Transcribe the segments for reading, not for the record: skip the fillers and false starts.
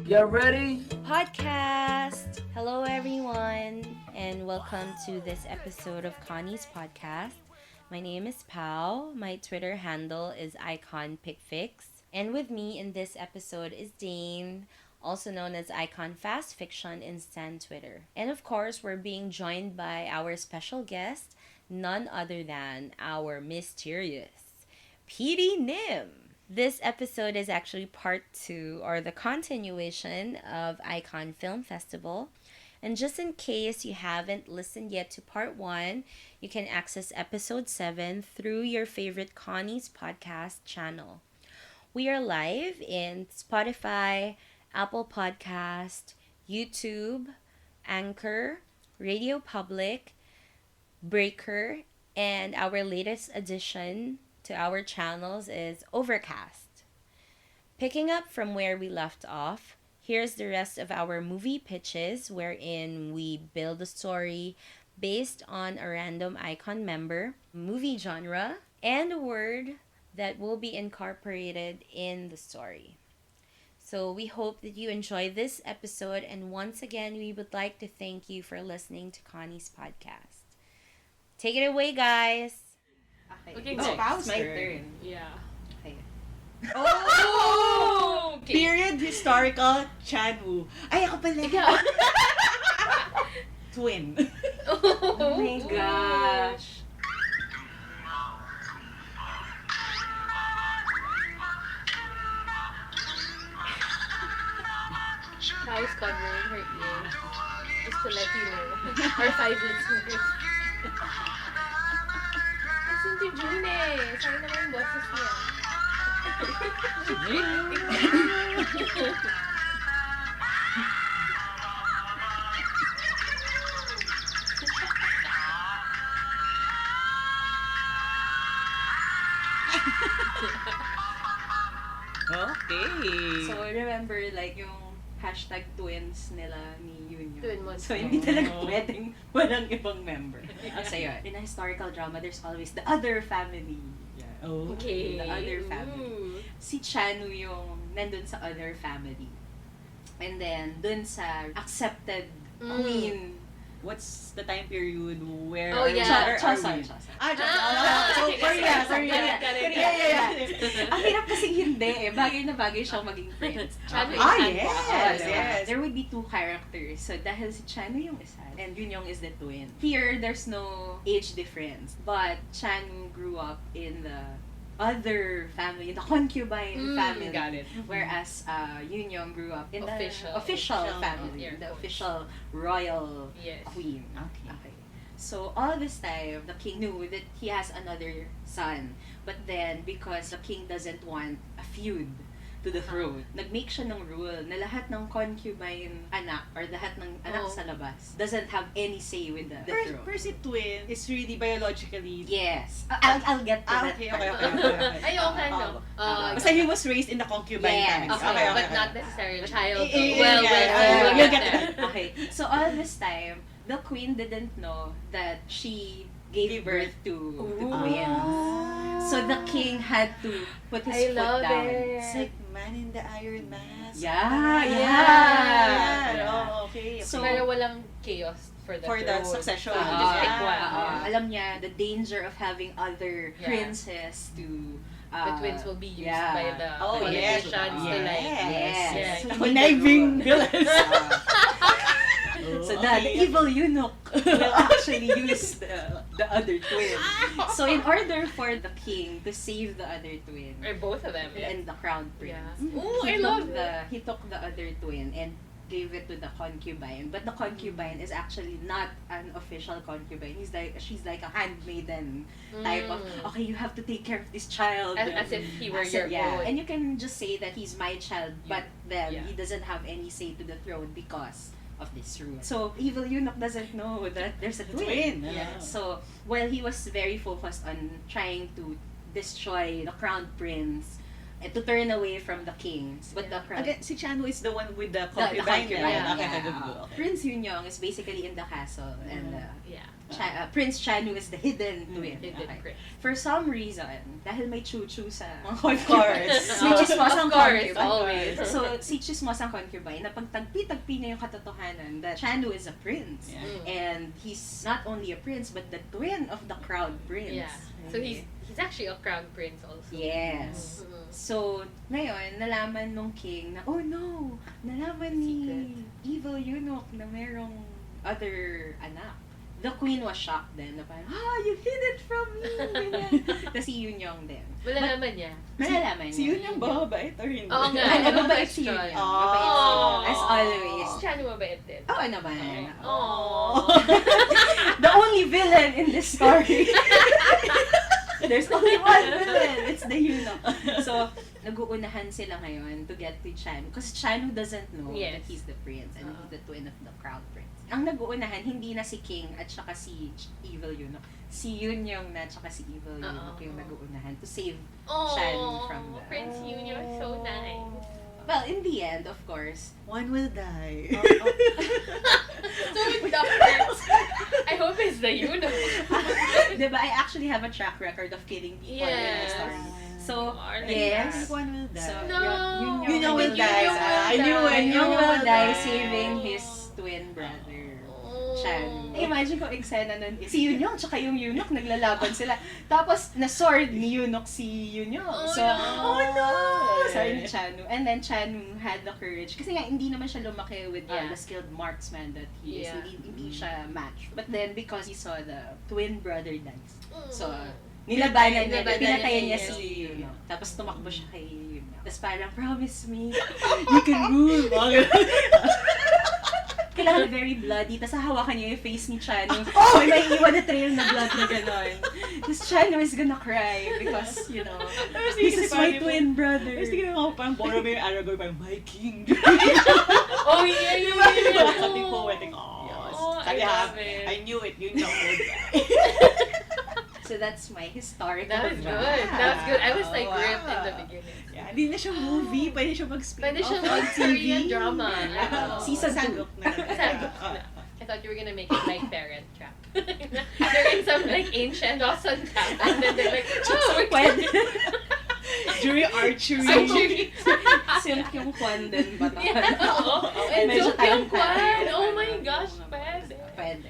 You ready? Podcast! Hello everyone and welcome to this episode of Kony's podcast. My name is Pau. My Twitter handle is iKONpicfics. And with me in this episode is Dane, also known as iKONfastfiction in Stan Twitter. And of course, we're being joined by our special guest, none other than our mysterious PD-nim. This episode is actually part 2 or the continuation of iKON Film Festival. And just in case you haven't listened yet to part 1, you can access episode 7 through your favorite Kony's podcast channel. We are live in Spotify, Apple Podcast, YouTube, Anchor, Radio Public, Breaker, and our latest addition to our channels is Overcast. Picking up from where we left off, here's the rest of our movie pitches wherein we build a story based on a random iKON member, movie genre, and a word that will be incorporated in the story. So we hope that you enjoy this episode, and once again, we would like to thank you for listening to Kony's podcast. Take it away, guys! Okay, Oh, next. my turn. Yeah. Okay. Oh! Okay. Period historical Chanwoo. Ay, ako pala. Ikaw. Twin. Oh my gosh. How's covering her ear? Just to let you know. Our 5 listeners. Listen to June eh. Sana naman yung boses niya. Okay. So, remember, like, yung hashtag twins nila ni Union. Twin months. So, hindi talaga pwedeng walang ibang member. So, yun. In a historical drama, there's always the other family. Yeah. Oh, Okay. The other family. Ooh. Si Chanu yung nandun sa other family. And then, dun sa accepted queen. What's the time period where Oh, yeah. Chosun. So, Korea. Yeah. Ang hirap kasi hindi eh. Bagay na bagay siyang maging friends. Chanu Yes. There would be 2 characters. So, dahil si Chanu yung isa, and Yunyong is the twin. Here, there's no age difference. But, Chanu grew up in the other family, the concubine family. Got it. Whereas, Yunyong grew up in Official. the official family. Air The quotes. official royal Yes. queen. Okay. So, all this time, the king knew that he has another son. But then, because the king doesn't want a feud to the throne, nag-make siya ng rule na lahat ng concubine anak or lahat ng anak sa labas doesn't have any say with the throne. Percy twin is really biologically... Yes. I'll get to that. Okay. Ay, okay, no. Basta he was raised in the concubine Yes. family. Okay, but not necessarily child. Eh, Well, yeah, we'll get there. Okay. So, all this time, the queen didn't know that she gave birth to twins. So, the king had to put his I foot love down. it. It's like Man in the Iron Mask. Yeah. Oh, okay. So, Pero walang chaos for the throne. succession. Just pick one. alam niya the danger of having other Yeah. princes to The twins will be used yeah. by the Oh, yes. politicians to like... Yes. Yes. So, Conniving villains. So the evil eunuch will actually use the other twin. So in order for the king to save the other twin Or both of them. and the crown prince, Yeah. Ooh, I love he took the other twin and gave it to the concubine. But the concubine is actually not an official concubine. She's like a handmaiden type of, okay, you have to take care of this child. As if he were your own. And you can just say that he's my child, but then Yeah. he doesn't have any say to the throne because of this rule. So, evil eunuch doesn't know that there's a twin. Yeah. So, while he was very focused on trying to destroy the crown prince, to turn away from the king. But the crowd... Again, si Chanu is the one with the The concubine, concubine, right? yeah. Okay, good. Okay. Prince Yunyong is basically in the castle, and Yeah. Prince Chanu is the hidden twin. It did Okay. great. For some reason, dahil may chuchu sa... Of course. May chismosang Of course, concubine. always. So, si chismosang concubine, napagtagpi-tagpi niya yung katotohanan that Chanu is a prince. Yeah. And he's not only a prince, but the twin of the crown prince. Yeah. So he's actually a crown prince also. Yes. Mhm. So, ngayon, nalaman nung king na, oh no, nalaman ni evil eunuch na merong other anak. The queen was shocked then, na parang, you hid it from me! Ganyan. Tapos si Yunyong din. Malalaman niya. Malalaman niya. Si yun yung babait or hindi? Oo nga. Ano, Ano mabait ba si question? Yunyong. Oh. Mabait siya. As always. Si Chanu mabait din. Oo naman. Oh. The only villain in this story. There's only one villain. It's the eunuch. So, nag-uunahan sila ngayon to get to Chanu. Because Chanu doesn't know Yes. that he's the prince and he's the twin of the crown prince. Ang nag-uunahan, hindi na si King at saka si evil eunuch. Si Yunyong na at saka si evil eunuch yung nag-uunahan to save Chanu from the... Prince Yun, you're so nice. Well, in the end, of course, One will die. So with the prince, I hope it's the eunuch. diba, I actually have a track record of killing people in my Yes. story. So, Darling. yes. One will die. So, No. Yunyong will die. I knew it. Yunyong will die die. saving his twin brother, Chanu. Oh. Imagine ko eksena nun, si Yunyong tsaka yung eunuch naglalaban sila. Tapos, na-sword ni eunuch si Yunyong. Oh, So, no. oh no! Sorry ni Chanu. And then Chanu had the courage. Kasi nga, hindi naman siya lumaki with Yeah. the skilled marksman that he is. Yeah. Hindi siya match. But then, because he saw the twin brother dies. Mm. So, nilabanan niya, Nilabanan pinatayan niya niya si si Yunyong. Tapos tumakbo siya kay Yunyong. Tapos parang, promise me, You can rule. kailangan very bloody. Tapos hahawakan niya yung face ni Chanu. So, may iwan na trail na blood na gano'n. Tapos Chanu is gonna cry because, you know, this is my twin brother. Tapos tingnan ko, parang Boromir yung Aragorn, parang, my king. Oh, yeah, you Sabi ko, wedding, Oh, I sabi, love it. I knew it, yun yung will die. So that's my historical That was good. drama. That was good. I was like Wow. gripped in the beginning. Yeah, hindi na siya movie, pwede siya mag-spin Pwede siya off on mag-Korean TV. drama. Yeah. Season two. Sandok na. Sandok na. I thought you were gonna make it like Parent Trap. They're in some like ancient Dawson camp and then they're like, oh, Pwede. Jury archery. Archery. Silk yung kwan din ba? Yeah. Oh, and Medyo Silk yung tayong-tayo. kwan. Oh my gosh, pwede. Pwede.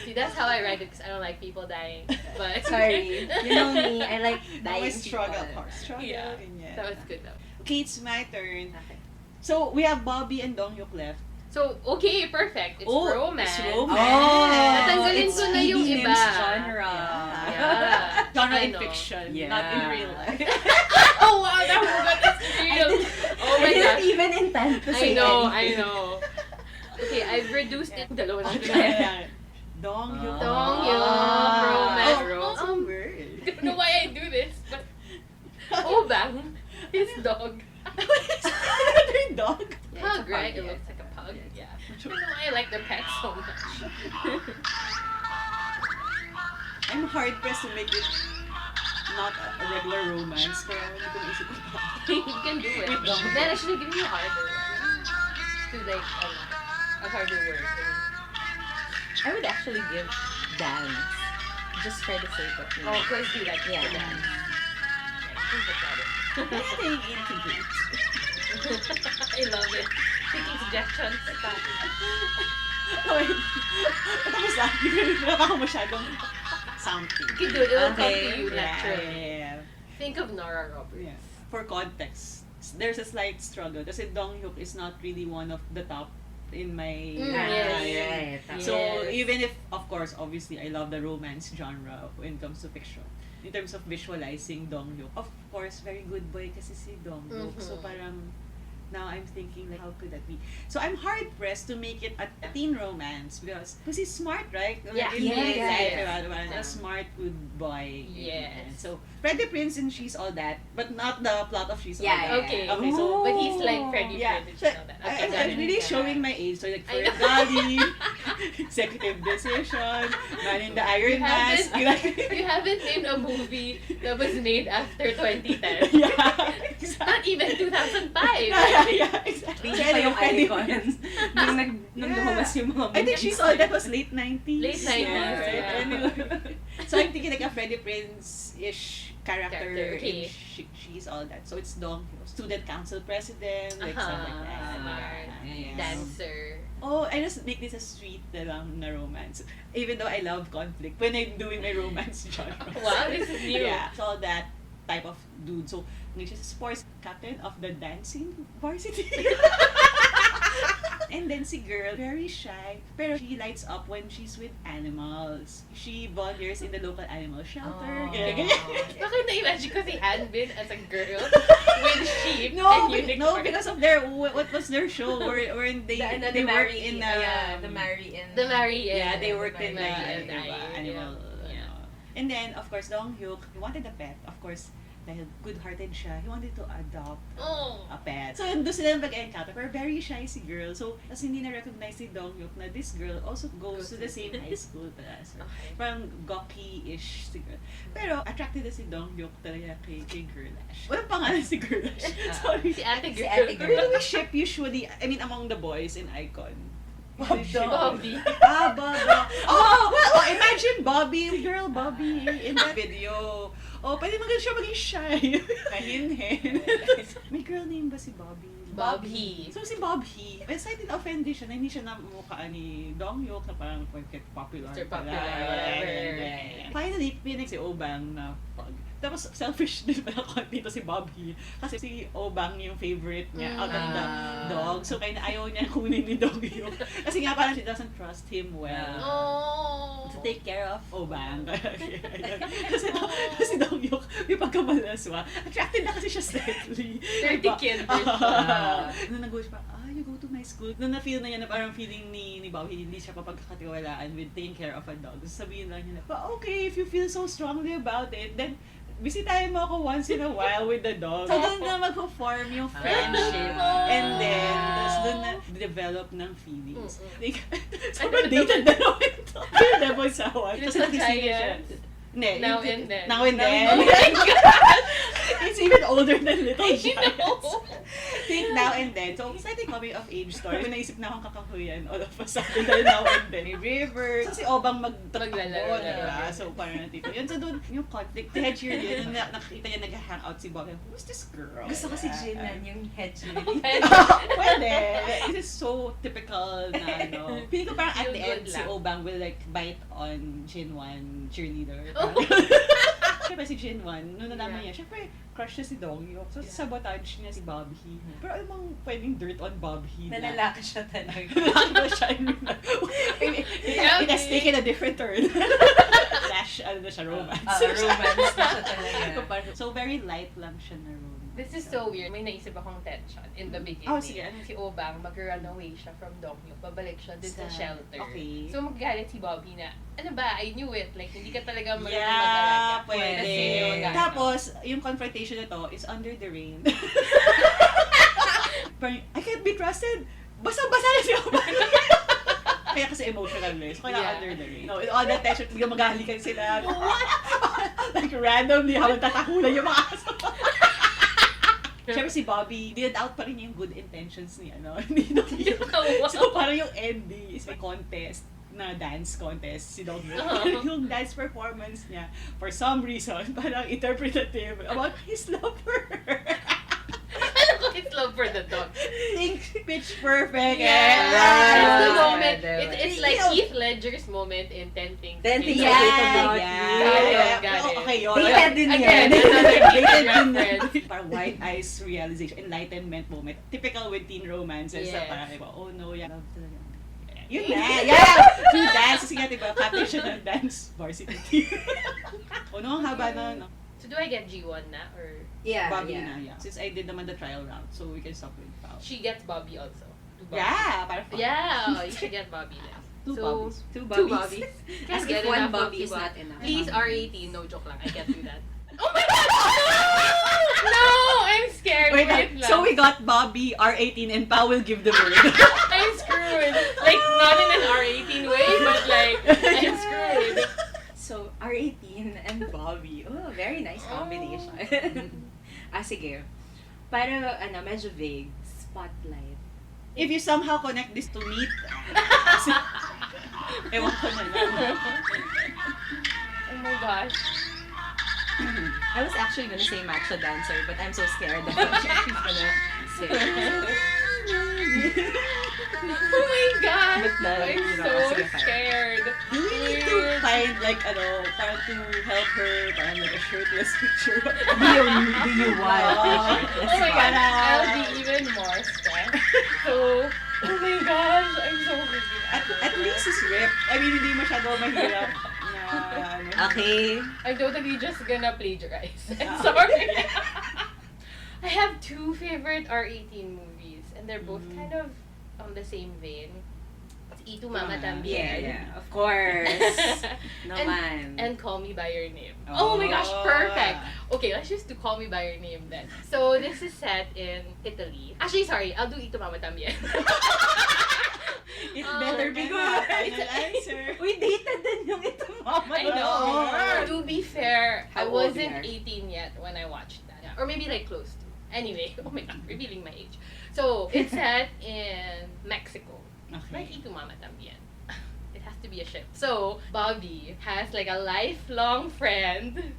See, that's how I write it because I don't like people dying. But Sorry. You know me, I like dying Always struggle. people. Struggle. Yeah. ganyan. That was good though. Okay, it's my turn. Okay. So, we have Bobby and Dongyuk left. So, okay, perfect. It's romance. It's romance. Natanggalin it's ko na yung PD-nim's iba. genre. Yeah. Genre I in know. fiction, Yeah. not in real life. Oh wow, that is real. Oh my I didn't gosh. even intend to say I know, anything. I know. Okay, I've reduced it. Dalawa na Ayan. Dongyuk. Dongyuk, romance. It's a word. I don't know why I do this, but oh bang, his dog. Another dog. Yeah, it's a Pug, right? pug, It yeah. looks like a pug. Yeah. I don't know why I like the pet so much. I'm hard pressed to make it not a regular romance, pero hindi ko naisip ko pa. You can do it. Then I should have given you a harder one. To like a harder word. I would actually give dance. Just for the sake of Oh, because you like Yeah. the dance. Yeah, I think that's it. Anything integrate. I love it. Taking suggestions. Oh, wait. Tapos lang, wala pa ako masyadong something. You can do it. It'll come to Okay. you naturally. Yeah. Think of Nora Roberts. Yeah. For context, there's a slight struggle kasi Dongyuk is not really one of the top in my yes. Right. So Yes. even if, of course, obviously I love the romance genre when it comes to fiction. In terms of visualizing Dongyuk, of course, very good boy kasi si Dongyuk. So parang now I'm thinking like how could that be? So I'm hard pressed to make it a teen romance because he's smart, right? Yeah. In real Yes. life, Yes. diba? A smart good boy. Yes. So Freddie Prinze in She's All That, but not the plot of She's All Yeah, That. Okay. Okay, so But he's like Freddie yeah, Prinze so, and all that. Okay, got I'm it. really Yeah. showing my age. So like I know. Ferrari, Executive Decision, Man in the Iron Mask. You haven't named a movie that was made after 2010. Yeah, exactly. Not even 2005. Yeah, exactly. Hindi pa yung Freddie icons. Nung lumabas yung mga I think movies. She's All That was late 90s. Late 90s, right? yeah. Anyway. So I'm thinking like a Freddie Prinze-ish character Okay. in She's All That. So it's Dong Hyo, student council president, like stuff like that. Smart. Yeah. Dancer. Oh, I just make this a sweet na romance. Even though I love conflict when I'm doing my romance genre. Wow, this is new. Yeah. So that type of dude. So, she's a sports captain of the dancing varsity. And then si girl, very shy, pero she lights up when she's with animals. She volunteers in the local animal shelter. Ganyan. Bakit na-imagine ko si Hanbin as a girl with sheep No, and unicorn? no, because of their what was their show where they they work in the Mary in The Marian. yeah, they worked in the Marian animal, you know. And then of course Dong Hyuk, he wanted a pet, of course. Dahil good-hearted siya, he wanted to adopt Oh. a pet. So, doon sila mag-encounter. Pero very shy si girl. So, tas hindi na-recognize si Dong Hyuk na this girl also goes to the same high school pala. So, Okay. parang gawky-ish si girl. Pero, attracted na si Dong Hyuk talaga kay Girlash. Walang pangalan si Girlash. Sorry. Si Ate Si Girl. Ate Pero Girl. we ship usually, I mean, among the boys in iKON. Bobby. Bobby. Bobby. Oh, well, imagine Bobby, girl Bobby in that video. Oh, pwede siya maging shy. Kahinhin. May girl name ba si Bobby? Bobby. So si Bobby, slightly offended siya na hindi siya namukhaan ni Dong Hyuk na parang popular. Mr. Popular, pala. whatever. Finally, pinig si Obang na pag. Tapos selfish din pala ko dito si Bobby. Kasi si Obang yung favorite niya out of the dog. So kaya ayaw niya kunin ni Dong Hyuk. Kasi nga parang she doesn't trust him well. Oh. To take care of Obang. Kasi Dong Hyuk, yung pagkamalaswa, attracted na kasi siya slightly. 30 kid. Nung nag-go siya, you go to my school. Nung na-feel na niya na parang feeling ni Bobby, hindi siya papagkakatiwalaan with taking care of a dog. So sabihin lang niya na, okay, if you feel so strongly about it, then bisitahin mo ako once in a while with the dog. So doon na mag-form yung friendship. And then, tapos doon na develop ng feelings. So, dated na naman ito. Yung devil sawa. Tapos nakisili siya. Hindi, Now and then. Now and then. Oh my It's even older than Little I Giants. know. Think now and then. So, it's like a coming of age story. Kung naisip na akong kakahuyan, all of a sudden, dahil now and then. River. So, si Obang magtatakbo, Maglalaro. diba? So, parang natito. Yun, so doon, yung conflict. Si head cheerleader, nakita niya nag-hangout si Bobby. Who's this girl? Gusto ko si Jinan, yung head cheerleader. Pwede. It is so typical na, ano. Feeling ko parang at the Yung end, good si lang. Obang will like bite on Jinwan cheerleader. Siyempre si Jinwan, nung nalaman niya, siyempre, crush niya si Dong Hyuk. So, sabotage niya si Bobby. Pero alam mong pwedeng dirt on Bobby. Nalalaki siya talaga. Nakakita siya. It has taken a different turn. Slash, ano na siya, romance. Romance na siya talaga. So, very light lang siya na romance. This is so weird. May naisip akong tension in the beginning. Oh, sige. Si Obang, mag-run away siya from Dong Hyuk. Babalik siya dun sa shelter. Okay. So, magagalit si Bobby na, ano ba, I knew it. Like, hindi ka talaga marunong Yeah, mag-alaga. pwede. Kasi yung gagawin. Tapos, yung confrontation na to is under the rain. Parang, I can't be trusted. Basa-basa na siya. Kaya kasi emotional eh. So, kaya Yeah. under the rain. No, all that tension, talaga maghahalikan sila. Like, randomly, habang tatakulan yung mga aso. Siyempre si Bobby, dinadoubt pa rin niya yung good intentions niya, no? Hindi Dong Hyuk. So parang yung ending is may contest na dance contest si Dong Hyuk. Pero yung dance performance niya, for some reason, parang interpretative about his love for her. Ano ko his love for the dog? Think pitch perfect. Yeah. Right. It's the Right. moment. Right. It's like You know- Heath Ledger's moment in 10 Things. 10 to Things Grey to About Grey You. About Yeah. Got it. Okay, yun. Dated din yan. Again, another Dated dated din reference. Parang white eyes realization, enlightenment moment. Typical with teen romances. Yes. Na parang, diba, oh no, yeah, love talaga. Yun na, yeah! So dance, kasi nga diba, captain siya ng dance varsity team. O no, ang haba na, no? So do I get G1 na? Or Yeah, Bobby yeah. na, yeah. Since I did naman the trial round, so we can stop with Pao. she gets Bobby also? Two Bobby. Yeah, parang fun. Yeah, you should get Bobby now. Two So, Bobbies. Two Two Bobbies. Bobbies. As Can't get if one enough of Bobby two is not enough. Please, R18, no joke lang. I can't do that. Oh my God! No! I'm scared. Wait, lang. so we got Bobby, R18, and Pa will give the word. I'm screwed. Like, not in an R18 way, but like, I'm screwed. So, R18 and Bobby. Oh, very nice combination. Sige. Para, medyo vague. Spotlight. If you somehow connect this to meat, ewan ko na lang. Oh my gosh. I was actually gonna say matcha dancer, but I'm so scared of what she's gonna say. Oh my gosh. But then, I'm you know, so sige, fine. scared. Do we need to find like parang to help her, parang like a shirtless picture? Do you want? Oh my god, I'll be even more stressed. So, oh my gosh, I'm so freaking out. At least it's ripped. I mean, hindi masyado mahirap na, Okay. I'm totally just gonna plagiarize. I'm sorry. I have two favorite R18 movies, and they're both kind of on the same vein. It's Itu Mama Tambien. Yeah, of course. Naman. And Call Me By Your Name. Oh my gosh, perfect! Okay, let's just do Call Me By Your Name then. So, this is set in Italy. Actually, sorry, I'll do Itu Mama Tambien. it Oh, better be good. Final answer. We dated din yung ito, Mama. I know. To be fair, I How old wasn't you are? 18 yet when I watched that. Yeah. Or maybe like close to. Anyway, oh my god, revealing my age. So, it's set in Mexico. Like Itu Mama Tambien. It has to be a ship. So, Bobby has like a lifelong friend.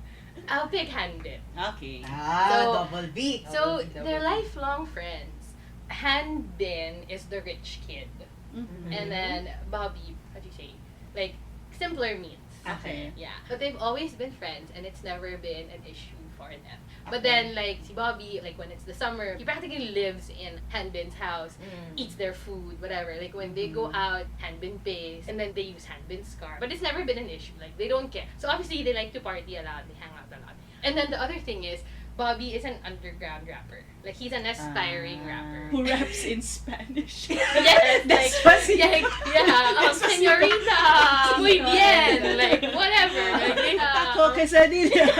I'll pick Hanbin. Okay. So- double B. So, they're lifelong friends. Hanbin is the rich kid. Mm-hmm. And then Bobby, how do you say? Like, simpler means. Okay. Yeah. But they've always been friends and it's never been an issue for them. But then, like, si Bobby, like, when it's the summer, he practically lives in Hanbin's house, eats their food, whatever. Like, when they go out, Hanbin pays, and then they use Hanbin's car. But it's never been an issue. Like, they don't care. So, obviously, they like to party a lot. They hang out a lot. And then the other thing is, Bobby is an underground rapper. Like, he's an aspiring rapper. Who raps in Spanish? Yes, like, Despacito. yeah, señorita, muy bien, like, whatever. Like, Taco quesadilla.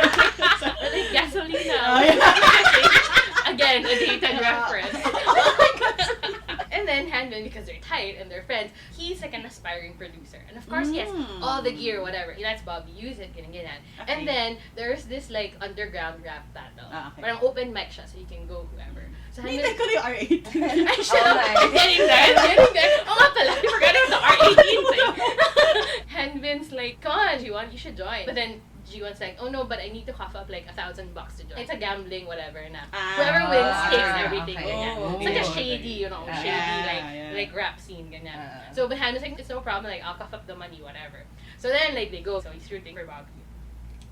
like, gasolina. Oh, yeah. Again, a dated reference. And then Hanbin, because they're tight and they're friends, he's like an aspiring producer. And of course, he has all the gear, whatever. He lets Bobby use it, ganyan. Okay. And then, there's this like underground rap battle. Okay. Parang open mic siya, so you can go whoever. So Hindi ko na yung R18. I should I'm getting there, I'm getting there. Oh nga pala, I forgot it's the R18 thing. Hanbin's like, come on, G1, you should join. But then, G1's like, oh no, but I need to cough up like $1,000 to join. It's a gambling, whatever na. Whoever wins takes everything, okay. ganyan. Oh, It's like a okay. shady, you know, shady, yeah. like rap scene, ganyan. So, but Hanbin's like, it's no problem, like, I'll cough up the money, whatever. So then, like, they go, so he's rooting for Bobby.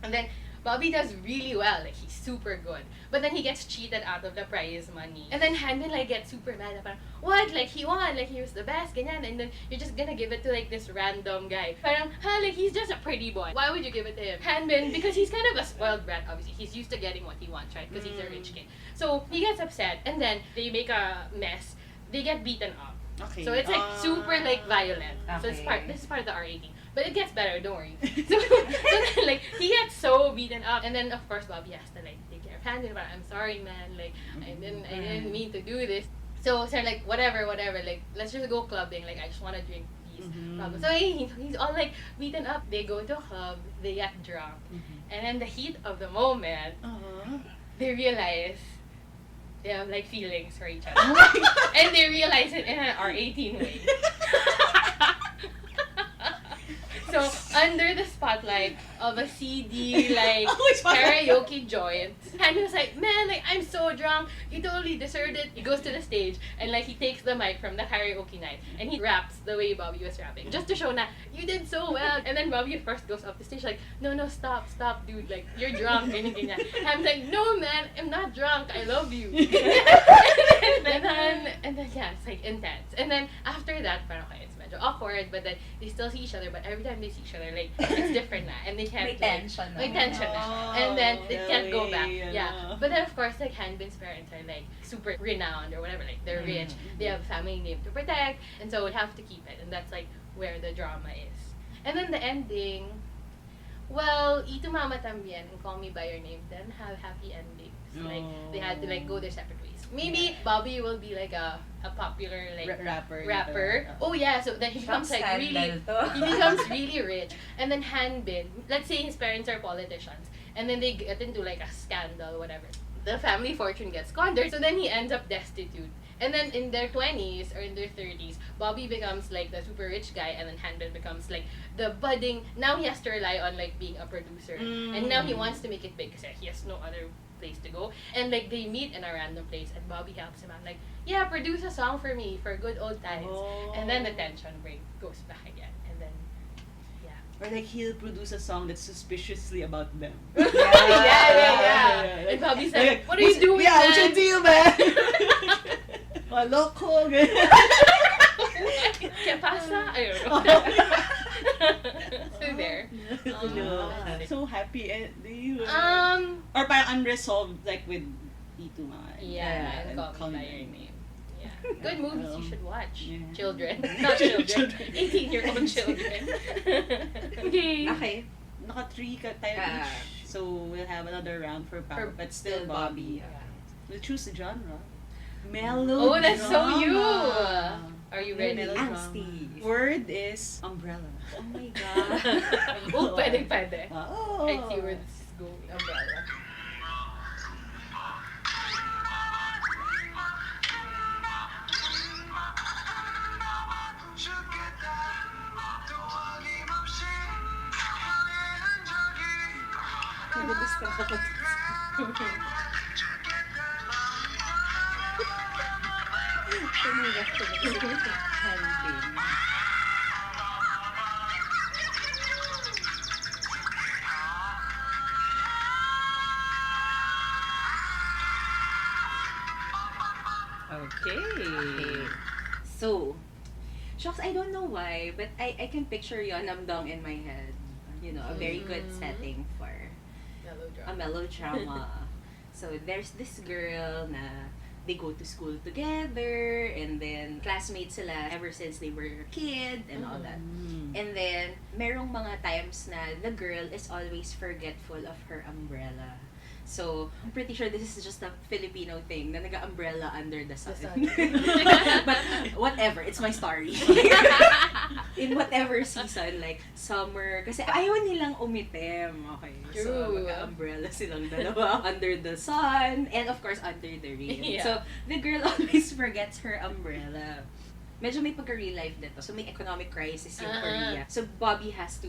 And then, Bobby does really well, like, he's super good. But then he gets cheated out of the prize money. And then Hanbin, like, gets super mad. Parang, what? Like, he won. Like, he was the best, ganyan. And then you're just gonna give it to, like, this random guy. Parang, like, he's just a pretty boy. Why would you give it to him? Hanbin, because he's kind of a spoiled brat, obviously. He's used to getting what he wants, right? Because he's a rich kid. So, he gets upset. And then, they make a mess. They get beaten up. Okay. So, it's, like, super, like, violent. So, this is part of the R18. But it gets better, don't worry. So then, like, he gets so beaten up. And then, of course, Bobby has to, like, take care of Hanbin. But I'm sorry, man. Like, I didn't mean to do this. So, they're like, whatever. Like, let's just go clubbing. Like, I just want to drink peace. So, he's all, like, beaten up. They go to a club. They get drunk. And in the heat of the moment, they realize they have, like, feelings for each other. And they realize it in an R18 way. So, under the spotlight of a CD, like, karaoke joint, Hanbin was like, man, like, I'm so drunk, he totally deserved it. He goes to the stage, and, like, he takes the mic from the karaoke night, and he raps the way Bobby was rapping, just to show na, you did so well. And then Bobby first goes up the stage, like, no, stop, dude, like, you're drunk, ganyan. Hanbin's like, no, man, I'm not drunk, I love you. and then, yeah, it's, like, intense. And then, after that, parang, okay, it's medyo awkward, but then, they still see each other, but every time they see each other, like, it's different na, and they can't, May tension na. May tension na. And then, they can't go back. really, Yeah. But then, of course, like, Hanbin's parents are, like, super renowned or whatever, like, they're rich, they have a family name to protect, and so we have to keep it, and that's, like, where the drama is. And then the ending, Well, Itu Mama Tambien and Call Me By Your Name then have happy endings. Like, they had to like go their separate ways. Maybe Bobby will be like a popular like rapper. Oh yeah, so then he becomes like really he becomes really rich. And then Hanbin, let's say his parents are politicians, and then they get into like a scandal, whatever. The family fortune gets squandered, so then he ends up destitute. And then in their 20s or in their 30s, Bobby becomes like the super rich guy, and then Hanbin becomes like the budding. Now he has to rely on like being a producer, and now he wants to make it big because he has no other place to go. And like they meet in a random place, and Bobby helps him out, like, yeah, produce a song for me for good old times. And then the tension break goes back again, and then Or like he'll produce a song that's suspiciously about them. yeah. And Bobby's like, what are you doing, Yeah, man? what's your deal, man? Maloko, ¿Qué pasa? I don't know. So there. So happy ending. Um, Or parang unresolved, like with Itu Mama. Yeah, and Call Me By Your Name. Yeah. Good movies you should watch. Yeah. Children. Not children. 18-year-old children. Okay. Okay. Naka-3 ka tayo each. So we'll have another round for Pao, but still Bobby. We'll choose the genre. Mellow. Oh, that's so you. drama. Are you ready? Angsty. Word is umbrella. Oh my God. Oh, pwede. Oh. I see where this is going. Umbrella. Okay. So, shucks, I don't know why, but I can picture Yeonam-dong in my head. You know, a very good setting for a melodrama. So, there's this girl na they go to school together, and then classmates sila ever since they were a kid and all that. And then, merong mga times na the girl is always forgetful of her umbrella. So, I'm pretty sure this is just a Filipino thing na nag-umbrella under the sun. But whatever, it's my story. In whatever season, like summer, kasi ayaw nilang umitim, okay? So, True. mag-umbrella silang dalawa under the sun, and of course, under the rain. Yeah. So, the girl always forgets her umbrella. Medyo may pagka-real life dito. So, may economic crisis yung Korea. So, Bobby has to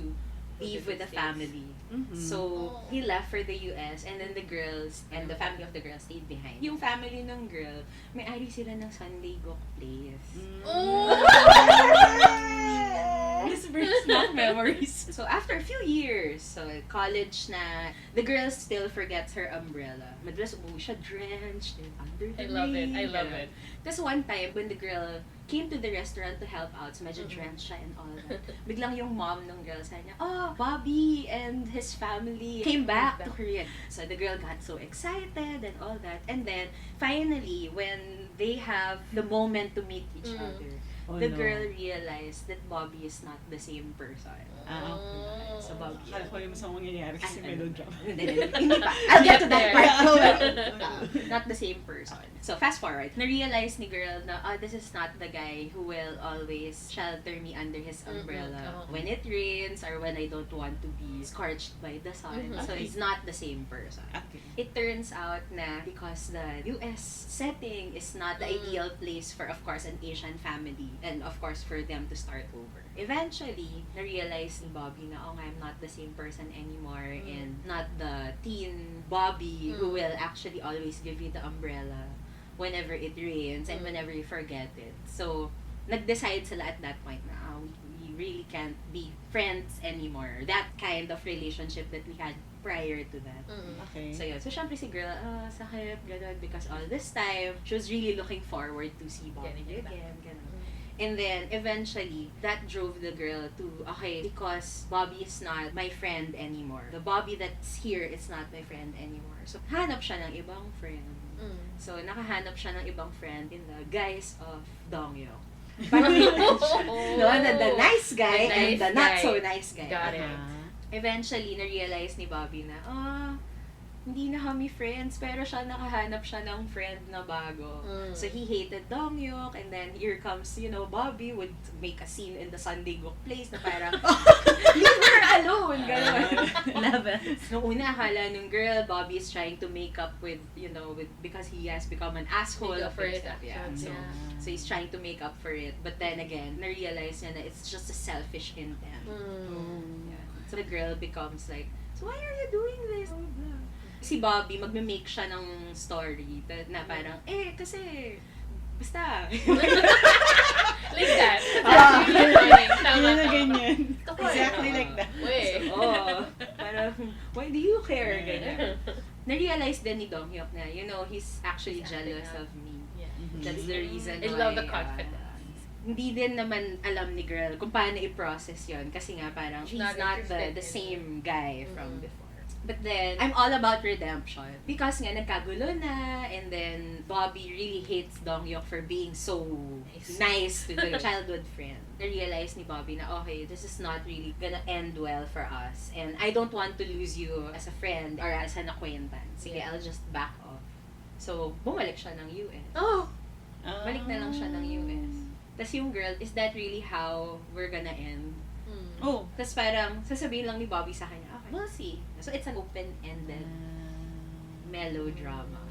leave with the family. So, he left for the US, and then the girls and the family of the girl stayed behind. Yung family ng girl, may-ari sila ng Sunday Gok place. This brings back memories. So, after a few years, so college na, the girl still forgets her umbrella. Madalas umuwi siya drenched and under the rain. I love it. Tapos one time, when the girl came to the restaurant to help out, so medyo drenched siya and all that, biglang yung mom ng girl sabi niya, oh, Bobby and his family came back to Korea. So the girl got so excited and all that. And then, finally, when they have the moment to meet each other, the girl realized that Bobby is not the same person. Okay. So Bobby, Akala ko yung masang mangyayari kasi melodrama. Hindi pa. I'll get to that part. Not the same person. So fast forward, na-realize ni girl na, this is not the guy who will always shelter me under his umbrella when it rains or when I don't want to be scorched by the sun. So it's not the same person. Okay. It turns out na because the US setting is not the ideal place for, of course, an Asian family, and of course for them to start over. Eventually, na-realize ni Bobby na, I'm not the same person anymore, and not the teen Bobby who will actually always give you the umbrella whenever it rains and whenever you forget it. So, nag-decide sila at that point na we really can't be friends anymore. That kind of relationship that we had prior to that. Okay. So yun. So syempre si girl, sakit, gano'n, because all this time, she was really looking forward to see Bobby again, gano'n. And then, eventually, that drove the girl to, okay, because Bobby is not my friend anymore. The Bobby that's here is not my friend anymore. So, hanap siya ng ibang friend. So, nakahanap siya ng ibang friend in the guise of Donghyuk. Parang no, the nice guy and the not so nice guy. Got it. eventually, na-realize ni Bobby na, hindi na kami friends, pero siya nakahanap siya ng friend na bago. So, he hated Dongyuk, and then here comes, Bobby would make a scene in the Sunday Gook place na parang, leave her alone! Ganon. Nung una, akala nung girl, Bobby is trying to make up with, because he has become an asshole of himself. So, he's trying to make up for it. But then again, na-realize niya na it's just a selfish intent. Yeah. So, the girl becomes like, so why are you doing this? Si Bobby, magme-make siya ng story na parang, kasi, basta. Like that. That's really funny. Tama. Ganyan. Exactly like that. Wait. Parang, why do you care? Ganyan. Na-realize din ni Dongyuk na, he's actually jealous of me. Yeah. That's the reason I why. love the confidence. Hindi din naman alam ni girl kung paano i-process yon kasi nga parang he's not the same guy from before. But then, I'm all about redemption. Because nga, nagkagulo na, and then Bobby really hates Dongyuk for being so nice to the childhood friend. Na-realize ni Bobby na, okay, this is not really gonna end well for us. And I don't want to lose you as a friend or as an acquaintance. Sige, I'll just back off. So, bumalik siya ng US. Balik na lang siya ng US. Tapos yung girl, is that really how we're gonna end? Tapos parang, sasabihin lang ni Bobby sa kanya, okay, we'll see. So, it's an open-ended melodrama.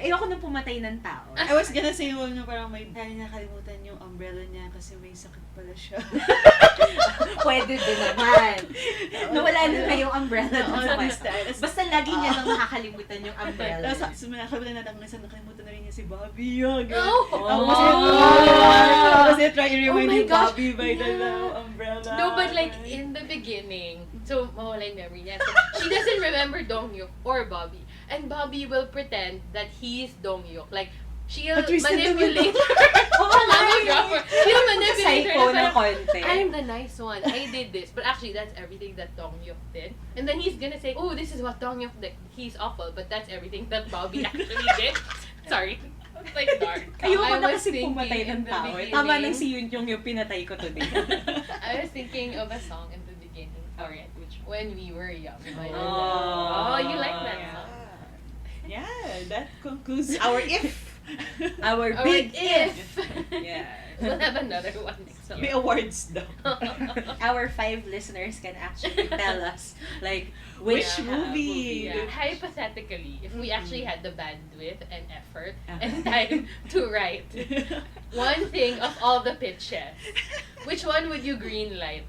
Ayoko nang pumatay ng tao. I was gonna say, parang may nakalimutan yung umbrella niya kasi may sakit pala siya. Pwede din naman. Nawala na yung umbrella doon sa kwesta. Basta lagi niya nang nakakalimutan yung umbrella. Tapos, nakalimutan nakalimutan na rin niya si Bobby. Tapos, try to remind you Bobby by the umbrella. No, but like, in the beginning, so, mawala yung memory niya. So, she doesn't remember Dongyuk or Bobby. And Bobby will pretend that he's Dongyuk. Like, she'll manipulate her. She'll manipulate her. Psycho na konti. I'm the nice one. I did this. But actually, that's everything that Dongyuk did. And then he's gonna say, oh, this is what Dongyuk did. He's awful. But that's everything that Bobby actually did. Sorry. It's like dark. Ayoko na kasi pumatay ng tao. Tama lang si Yun yung pinatay ko today. I was thinking of a song in the beginning for it. When we were young. Oh, you like that song? Yeah, that concludes our if. Our big if. Yeah. We'll have another one next May year. awards though. Our 5 listeners can actually tell us, like, which movie. Yeah. Hypothetically, if we actually had the bandwidth and effort and time to write one thing of all the pitches, which one would you green light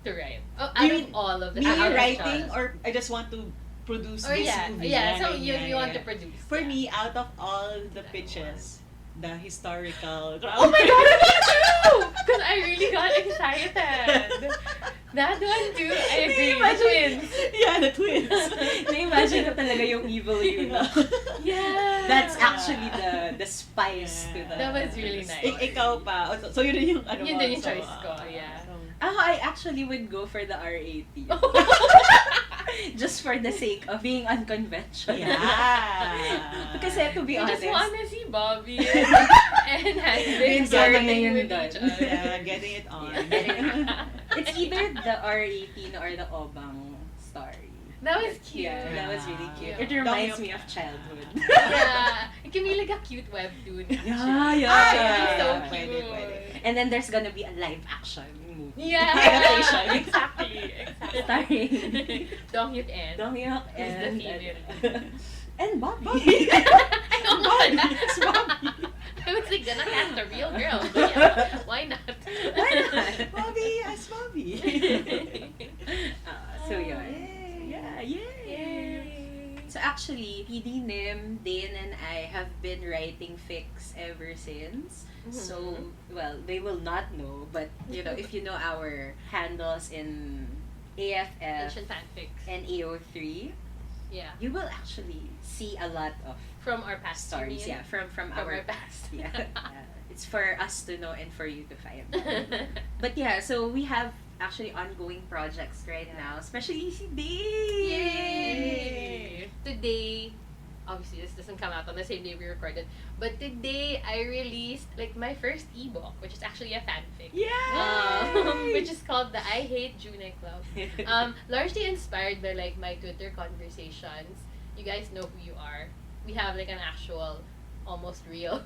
to write? Out of all of the Me writing, suggestions. or I just want to produce Or this yeah, movie. yeah. So you want to produce. For yeah. me, out of all the pitches, the historical. Oh my god, me too! Because I really got excited. That one too, I agree. The twins. Yeah, the twins. Na-imagine ko talaga yung evil Yun. Yeah. That's actually the spice to the... That was really nice. Ikaw pa. So yun din yung ano Yun mo, din yung so, choice ko, yeah. I actually would go for the R80. Just for the sake of being unconventional. Yeah. Kasi to be I honest, just wanna see Bobby and Hanvin flirting with each other. Yeah, getting it on. it's either the R18 or the Obang story. That was cute. Yeah, that was really cute. Yeah. It reminds me of childhood. Yeah. It can be like a cute webtoon. Yeah. It's so Pwede, cute. pwede. And then there's gonna be a live action movie. Yeah. Adaptation. Exactly. Starring Dongyuk and Dongyuk Who's the and female? and Bobby. I don't know Bobby. that. It's Bobby. I was like, gonna cast a real girl. But yeah, why not? Why not? Bobby as Bobby. So yun. Yeah, yay. So actually, PD-nim, Dane and I have been writing fics ever since. So, well, they will not know, but if you know our handles in AFF Asian fanfics. and AO3, Yeah. you will actually see a lot of From our past stories. you mean? Yeah, from our past. Yeah. It's for us to know and for you to find. But yeah, so we have actually ongoing projects right now, especially si Dane. Yay! Today, obviously this doesn't come out on the same day we recorded, but today I released like my first ebook, which is actually a fanfic. Which is called the I Hate June Club. Largely inspired by like my Twitter conversations. You guys know who you are. We have like an actual, almost real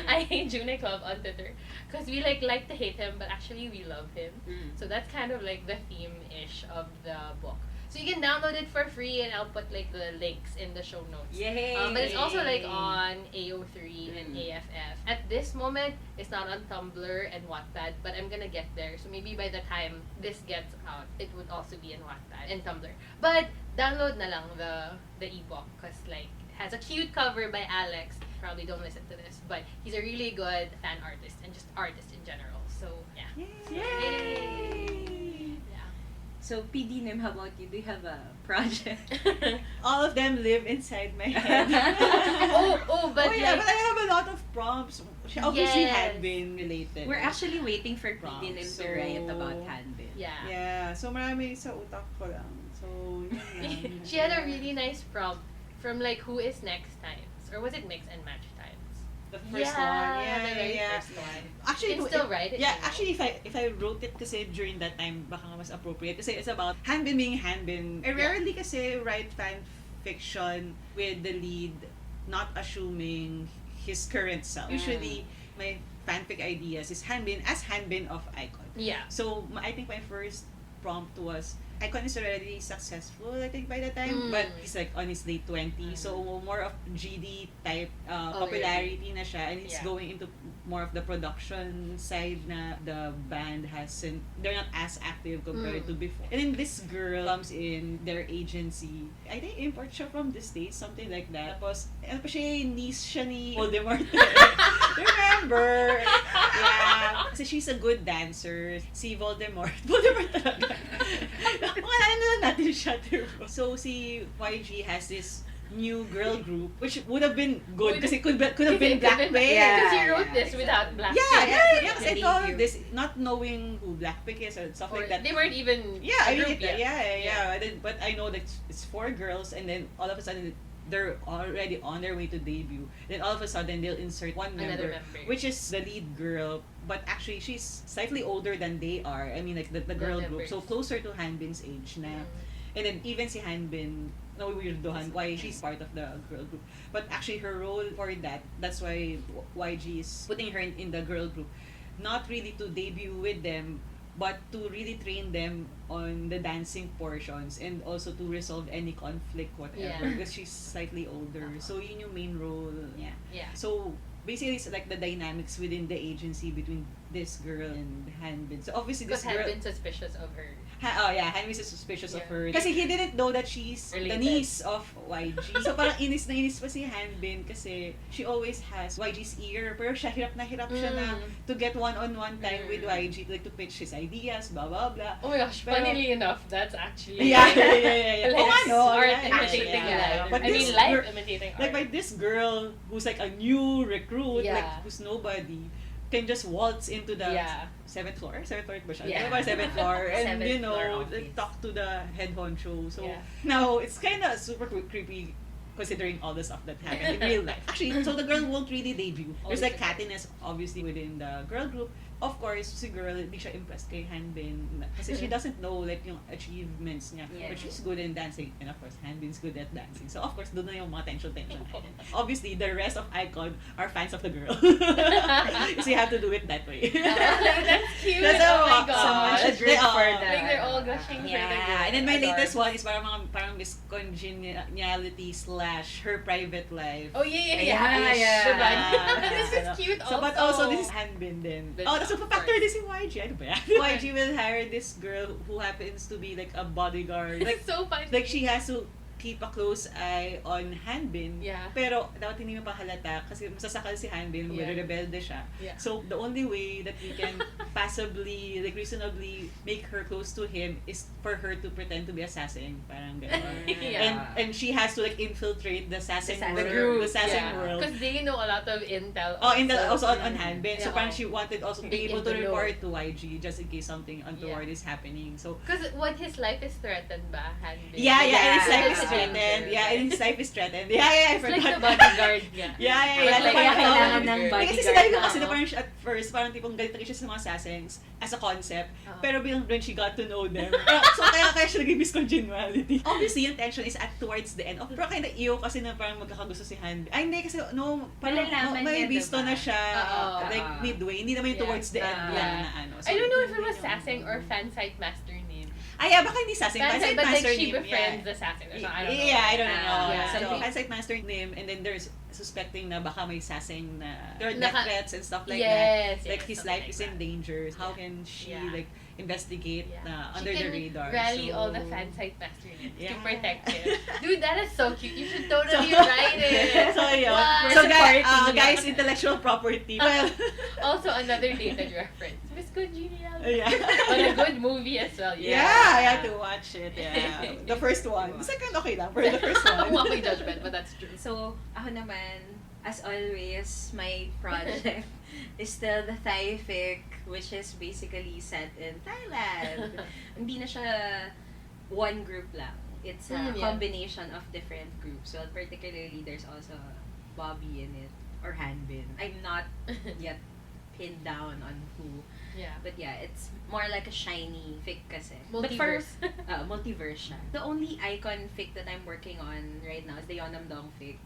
I Hate June Club on Twitter, because we like to hate him, but actually we love him. So that's kind of like the theme-ish of the book. So you can download it for free, and I'll put like the links in the show notes. Yay! But it's also like on AO3 and AFF. At this moment, it's not on Tumblr and Wattpad, but I'm gonna get there. So maybe by the time this gets out, it would also be in Wattpad and Tumblr. But download na lang the ebook, because like it has a cute cover by Alex. Probably don't listen to this, but he's a really good fan artist and just artist in general. So yeah. Yay! So, PD-nim, how about you? Do you have a project? All of them live inside my head. But yeah, like, but I have a lot of prompts. She obviously Yes. had been related. We're actually waiting for Prompts, PD-nim so- to write about Hanbin. yeah. Yeah, so marami sa utak ko lang. So, yun lang. She had a really nice prompt from like Who Is Next Times, or was it Mix and Match Times? The first yeah, one. the very Yeah. first one. Actually, You can still write it. Yeah, you know. actually, if I wrote it kasi during that time, baka nga mas appropriate. Kasi it's about Hanbin being Hanbin. I rarely kasi write fan fiction with the lead not assuming his current self. Usually, my fanfic ideas is Hanbin as Hanbin of iKON. Yeah. So, I think my first prompt was, iKON is already successful, I think, by the time. But he's like on his late 20s. So, more of GD type popularity na siya. And it's Yeah. going into more of the production side na the band hasn't, they're not as active compared to before. And then this girl comes in, their agency. I think import siya from the States, something like that. Tapos, ano pa siya, niece siya ni Voldemort. Remember? Yeah. Kasi she's a good dancer. Si Voldemort. Voldemort talaga. Wala na lang natin siya, diba? So, si YG has this new girl group, which would have been good kasi could have been Blackpink. Because you wrote Yeah, this without Blackpink. Yes, I The thought debut. this, not knowing who Blackpink is or stuff Or like that. they weren't even Yeah, a I group read that. yet. Yeah. And then, but I know that it's 4 girls, and then all of a sudden they're already on their way to debut. Then all of a sudden they'll insert one Another member, member. which is the lead girl, but actually she's slightly older than they are. I mean, like the girl group, members. so closer to Hanbin's age na. And then even si Hanbin, no weirdohan why she's part of the girl group. But actually her role for that's why YG is putting her in the girl group. Not really to debut with them, but to really train them on the dancing portions and also to resolve any conflict, whatever. Yeah. Because she's slightly older. So yun yung main role. Yeah. Yeah. So basically it's like the dynamics within the agency between this girl and Hanbin. So obviously Because this girl... had been suspicious of her. Hanbin is suspicious of Yeah. her. Kasi he didn't know that she's the Related. niece of YG. So parang inis na inis pa si Hanbin kasi she always has YG's ear. Pero siya, hirap siya na to get one-on-one time with YG, like to pitch his ideas, blah, blah, blah. Oh my gosh, Pero- funnily enough, that's actually Yeah. Like, Oh, ano, art yeah, imitating yeah. life. But I this mean, life girl- imitating art. Like by this girl who's like a new recruit, Yeah. like who's nobody, can just waltz into the Yeah. 7th floor ba siya? Yeah. Ano ba, 7th floor? And, Seventh you know, floor office. talk to the head honcho. So, Yeah. now, it's kind of super creepy considering all the stuff that happened in real life. Actually, so the girl won't really debut. There's like cattiness, obviously, within the girl group. Of course, si girl, hindi siya impressed kay Hanbin. Kasi she doesn't know, like, yung achievements niya. Yeah. But she's good in dancing. And of course, Hanbin's good at dancing. So, of course, doon na yung mga tension. Obviously, the rest of iKON are fans of the girl. So, you have to do it that way. That's cute. That's oh my how- god. Someone should root for the... Like they're all gushing for the girl. Yeah, and then my Adorable. latest one is parang miscongeniality / her private life. Oh yeah. Yeah. Diba? Yeah. This is cute So, but also, this is Hanbin din. But Oh, that's a of factor course. din si YG. Ano ba yan? YG will hire this girl who happens to be like a bodyguard. Like, It's so funny. like she has to keep a close eye on Hanbin. Yeah. Pero dapat hindi mo pahalata kasi masasakal si Hanbin, Yeah. rebelde siya. Yeah. So the only way that we can passably, like reasonably make her close to him is for her to pretend to be a sassing. Parang gano'n. Yeah. And she has to like infiltrate the sassing The world. group. The sassing Yeah. world. Because they know a lot of intel. Oh, and also on Hanbin. So Yeah. parang she wanted also to be Be able in to the know. report to YG just in case something untoward is happening. So Because when his life is threatened ba, Hanbin? yeah, and his Yeah. life is Yeah. threatened. Yeah, and his life is threatened. Yeah, I It's forgot. like the bodyguard niya. Yeah. Like, Kaya parang kailangan bodyguard. ng Kasi bodyguard. sinabi ko kasi Oo. na parang siya at first, parang tipong galit na siya sa mga sasengs as a concept. Oo. Pero bilang when she got to know them. So kaya siya naging miscongeniality. Obviously, yung tension is at towards the end. Pero kinda iyo kasi na parang magkakagusto si Han. Ay, hindi kasi no, parang Malalaman may niya, visto diba? na siya Oo. like midway. Hindi naman yung towards the end lang Yeah. na ano. I don't know if it was sassing or fan site master name. Ay, yeah, baka hindi sassing. Fan Fansite site, but like master she name. befriends the sassing or something. I don't know. Yeah, I don't know. Yeah. So, Something- fansite master name, and then there's suspecting na baka may sassing na there are death Naka- threats and stuff like Yes, that. Like yes, his something life like is in that. danger. How Yeah. can she Yeah. like investigate Yeah. na She under the can radar? rally So- all the fan site master names to Yeah. protect him. Dude, that is so cute. You should totally write it. So yun. Wow. So We're guys, intellectual property. Well, Also, another dated reference. Miss Congenial. yeah. But a good movie as well. Yeah, I had to watch it. Yeah, the first one. The second okay lang, pero the first one. Wakoy judgment, but that's true. So, ako naman, as always, my project is still the Thai fic, which is basically set in Thailand. Hindi na siya one group lang. It's a Yeah. combination of different groups. Well, particularly, there's also Bobby in it, or Hanbin. I'm not yet pinned down on who. Yeah. But yeah, it's more like a shiny fic kasi. But for Multiverse. multiverse siya. The only icon fic that I'm working on right now is the Yeonam-dong fic.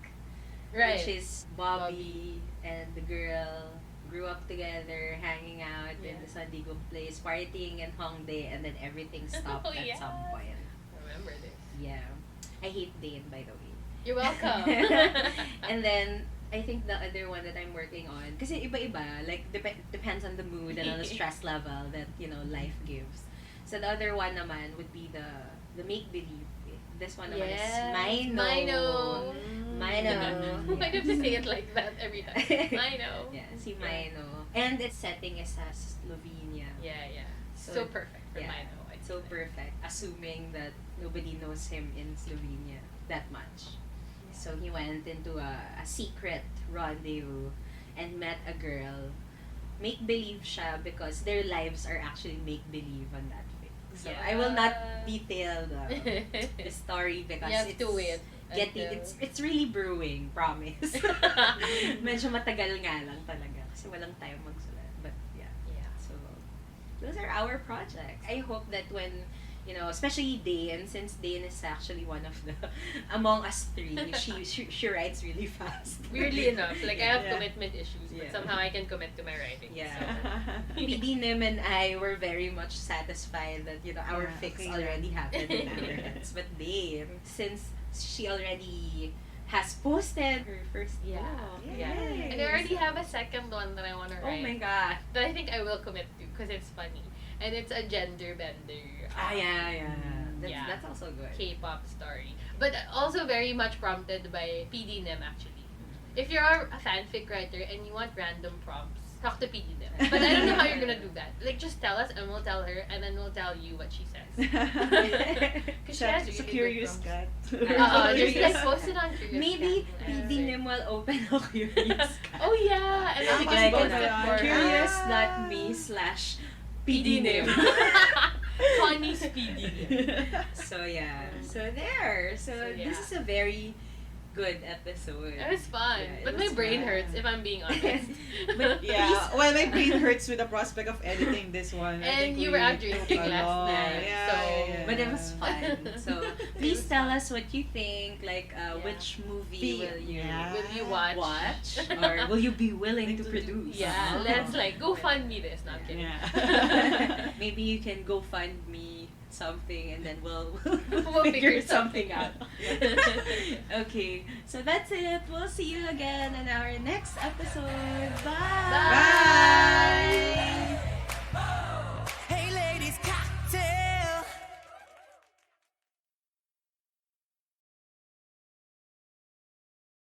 Right. Which is Bobby and the girl grew up together, hanging out in Yeah. the Sandigong place, partying in Hongdae, and then everything stopped Oh, at yeah. some point. Remember this. Yeah. I hate Dane, by the way. You're welcome. And then, I think the other one that I'm working on, kasi iba-iba, like, depends on the mood and on the stress level that, life gives. So, the other one naman would be the make-believe. This one naman is Mino. Mino. Why do you have to say it like that every time? I know. Yeah, si Mino. And its setting is sa Slovenia. Yeah. So, So perfect for yeah. Mino. I'd So say. perfect, assuming that nobody knows him in Slovenia that much. So he went into a secret rendezvous and met a girl. Make-believe siya because their lives are actually make-believe on that fic. So I will not detail the story because You have it's to wait. it's really brewing, promise. Medyo matagal nga lang talaga kasi walang time magsulat. But yeah. Yeah. So, those are our projects. I hope that when, especially Dane, since Dane is actually one of the, among us three, she writes really fast. Weirdly enough, like I have Yeah. commitment issues, but Yeah. somehow I can commit to my writing. Yeah. So. PD-nim and I were very much satisfied that, our Yeah, fix okay. already happened in our heads. But Dane, since she already has posted her first Yeah. book. Yeah. Yay. And I already have a second one that I want to Oh write. my god. That I think I will commit to because it's funny. And it's a gender bender. Yeah. Yeah. That's also good. K-pop story. But also very much prompted by PD-nim actually. If you're a fanfic writer and you want random prompts, talk to PD-nim. But I don't know how you're gonna do that. Like, just tell us and we'll tell her and then we'll tell you what she says. Because she has It's a really curious good cat. prompts. Just like post it on Curious Maybe Cat and PD-nim will open a Curious Cat. Oh yeah! And then we Like, can post it for curious.me/PD-nim. Kony's PD-nim. So yeah. So there. So yeah. this is a very good episode. It was fun. Yeah, it But my was brain fun. hurts if I'm being honest. But Yeah, well, my brain hurts with the prospect of editing this one. I And think you we were out took drinking a last long- night, Yeah, so- yeah. But it was fun. So please was tell fun. us what you think. Like, which movie will you Yeah. Will you watch? or will you be willing to produce? Yeah, let's like go fund me this. Not kidding. Yeah. Maybe you can go fund me something and then we'll We'll figure something out. Okay, so that's it. We'll see you again in our next episode. Bye. Bye.